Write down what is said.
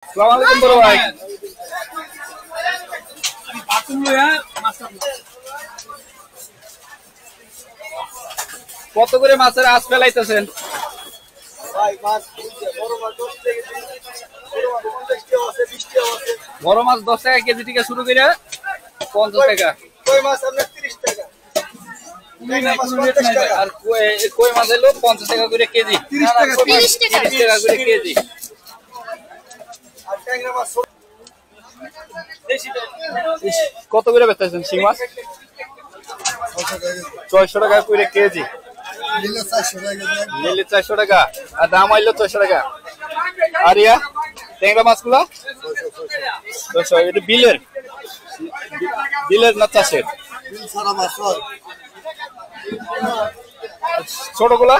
আসসালামু আলাইকুম বড় ভাই। কত করে মাছের আঁশ ফেলাইতেছেন? বড় মাছ 10 টাকা কেজি থেকে শুরু করে 50 টাকা। আর কই মাছ হলো 50 টাকা করে কেজি, 30 টাকা করে কেজি। কত করে বেচতেছেন শিং মাছ? 600 টাকা করে কেজি, নিলে 400 টাকা আর দাম আইলো 600 টাকা। আর ইয়া ট্যাংরা মাছগুলা 600। এটা বিলের বিলের না চাষের? ছোটগুলা